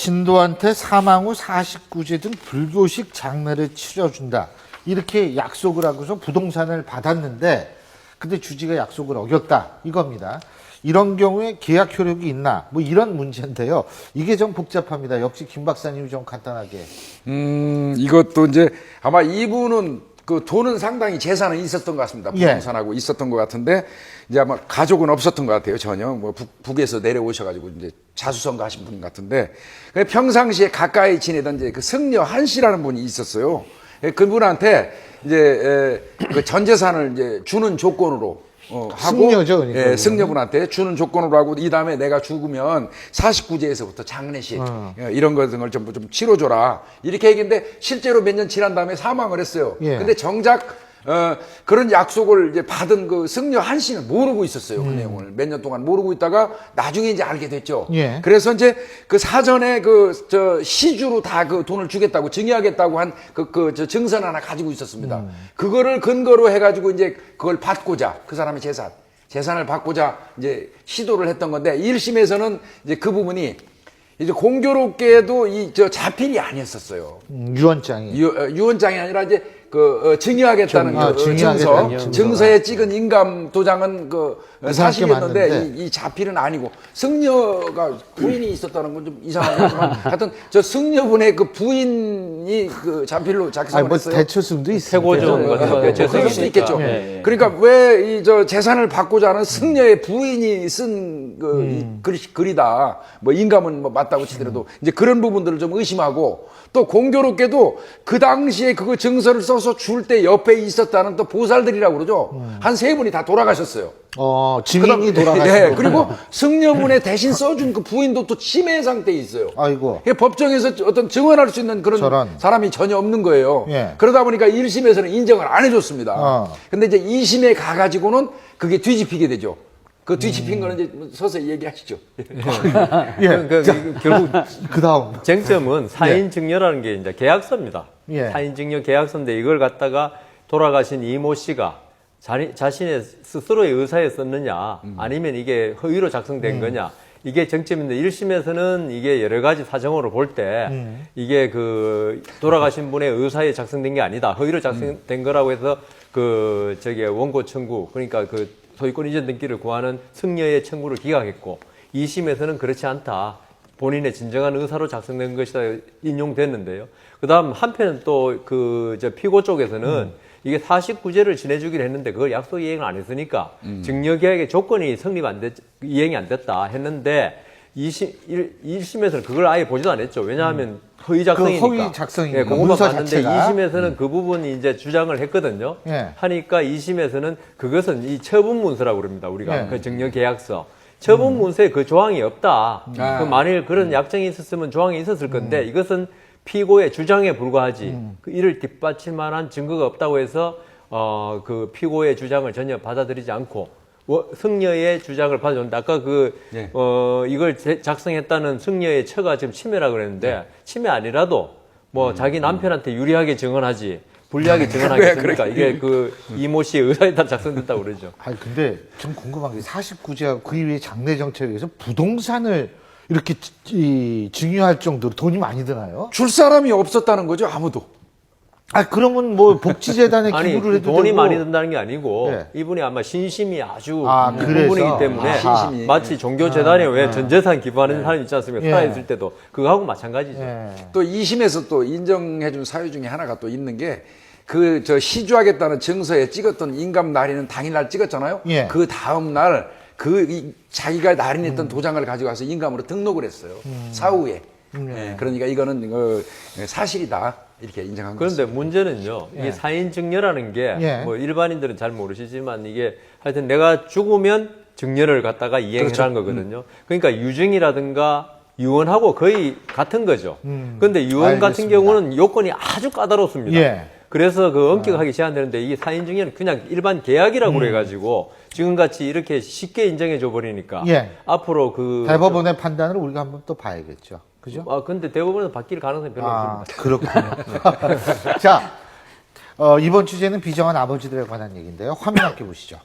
신도한테 사망 후 49제 등 불교식 장례를 치러준다. 이렇게 약속을 하고서 부동산을 받았는데 근데 주지가 약속을 어겼다. 이겁니다. 이런 경우에 계약 효력이 있나? 뭐 이런 문제인데요. 이게 좀 복잡합니다. 역시 김 박사님이 좀 간단하게. 이것도 이제 아마 이분은 그 돈은 상당히 재산은 있었던 것 같습니다. 부동산하고 있었던 것 같은데 이제 아마 가족은 없었던 것 같아요. 전혀 뭐 북에서 내려오셔가지고 이제 자수성가 하신 분 같은데 평상시에 가까이 지내던 이제 그 승려 한 씨라는 분이 있었어요. 그분한테 이제 그 전 재산을 이제 주는 조건으로 하고 승려죠, 그러니까. 예, 승려분한테 주는 조건으로 하고 이 다음에 내가 죽으면 49제에서부터 장례식 이런 것 등을 좀 치러줘라 이렇게 얘기했는데 실제로 몇 년 지난 다음에 사망을 했어요. 예. 근데 정작 그런 약속을 이제 받은 그 승려 한 씨는 모르고 있었어요. 그 내용을 몇 년 동안 모르고 있다가 나중에 이제 알게 됐죠. 예. 그래서 이제 그 사전에 시주로 다 그 돈을 주겠다고 증여하겠다고 한 저 증선 하나 가지고 있었습니다. 그거를 근거로 해가지고 이제 그걸 받고자 그 사람의 재산을 받고자 이제 시도를 했던 건데 1심에서는 이제 그 부분이 이제 공교롭게도 자필이 아니었었어요. 유언장이. 유언장이 아니라 이제 증여하겠다는 증서에 찍은 인감 도장은 사실이었는데 이 자필은 아니고 승려가 부인이 있었다는 건 좀 이상하지만 하여튼 저 승려분의 그 부인이 그 자필로 작성을 했어요. 대처승도 있어요. 태고종 같은 거 그럴 수도 있겠죠. 네. 그러니까 왜 이 재산을 받고자 하는 승려의 부인이 쓴 글이다. 뭐 인감은 뭐 맞다고 치더라도 이제 그런 부분들을 좀 의심하고 또 공교롭게도 그 당시에 그거 증서를 써서 줄 때 옆에 있었다는 또 보살들이라고 그러죠. 한 3분이 다 돌아가셨어요. 증인이 돌아가시고. 네, 그리고 승려분의 대신 써준 그 부인도 또 치매 상태에 있어요. 아이고. 법정에서 어떤 증언할 수 있는 그런 사람이 전혀 없는 거예요. 예. 그러다 보니까 1심에서는 인정을 안 해줬습니다. 근데 이제 2심에 가가지고는 그게 뒤집히게 되죠. 그 뒤집힌 거는 이제 서서히 얘기하시죠. 결국 그다음 쟁점은 사인 증여라는 게 이제 계약서입니다. 예. 사인 증여 계약서인데 이걸 갖다가 돌아가신 이모 씨가 자신의 스스로의 의사에 썼느냐 아니면 이게 허위로 작성된 거냐 이게 쟁점인데 1심에서는 이게 여러 가지 사정으로 볼 때 이게 그 돌아가신 분의 의사에 작성된 게 아니다. 허위로 작성된 거라고 해서 원고 청구 그러니까 소유권 이전 등기를 구하는 승려의 청구를 기각했고 2심에서는 그렇지 않다. 본인의 진정한 의사로 작성된 것이다 인용됐는데요. 그다음 한편은 또 피고 쪽에서는 이게 49제를 지내주기로 했는데 그걸 약속 이행을 안 했으니까 증여계약의 조건이 이행이 안 됐다 했는데 1심에서는 그걸 아예 보지도 않았죠. 왜냐하면 허위 작성이니까. 허위 작성이니까. 예, 그것만 문서 봤는데 자체가. 2심에서는 그 부분이 이제 주장을 했거든요. 예. 하니까 2심에서는 그것은 이 처분 문서라고 그럽니다. 우리가 예. 그 증여 계약서. 처분 문서에 그 조항이 없다. 만일 그런 약정이 있었으면 조항이 있었을 건데 이것은 피고의 주장에 불과하지. 이를 뒷받칠 만한 증거가 없다고 해서 그 피고의 주장을 전혀 받아들이지 않고 승려의 주장을 받아줬는데 아까 이걸 작성했다는 승려의 처가 지금 치매라고 그랬는데 치매 아니라도 뭐 자기 남편한테 유리하게 증언하지 불리하게 증언하겠습니까? 이게 이모 씨의 의사에 따라 작성됐다고 그러죠. 아니 근데 좀 궁금한 게 49제하고 그 이후에 장례 정책에 의해서 부동산을 이렇게 증여할 정도로 돈이 많이 드나요? 줄 사람이 없었다는 거죠, 아무도. 그러면 뭐 복지재단에 아니, 기부를 해도 돈이 되고. 많이 든다는 게 아니고 네. 이분이 아마 신심이 아주 그래서? 분이기 때문에 신심이. 마치 종교재단에 왜 전재산 기부하는 사람이 있지 않습니까? 살아있을 때도 그거하고 마찬가지죠. 또 2심에서 또 인정해준 사유 중에 하나가 또 있는 게 시주하겠다는 증서에 찍었던 인감 날인은 당일날 찍었잖아요. 예. 그 다음날 자기가 날인했던 도장을 가지고 와서 인감으로 등록을 했어요. 사후에. 예, 그러니까 이거는 사실이다. 이렇게 인정한 거죠. 그런데 문제는요, 이게 사인 증여라는 게, 뭐 일반인들은 잘 모르시지만 이게 하여튼 내가 죽으면 증여를 갖다가 이행하라는 거거든요. 그러니까 유증이라든가 유언하고 거의 같은 거죠. 그런데 유언 같은 경우는 요건이 아주 까다롭습니다. 예. 그래서 엄격하게 제한되는데 이게 사인 증여는 그냥 일반 계약이라고 그래가지고 지금같이 이렇게 쉽게 인정해줘 버리니까 앞으로 대법원의 판단을 우리가 한번 또 봐야겠죠. 그죠? 근데 대법원에서 바뀔 가능성이 별로 없습니다. 그렇군요. 자, 이번 주제는 비정한 아버지들에 관한 얘기인데요. 화면 함께 보시죠.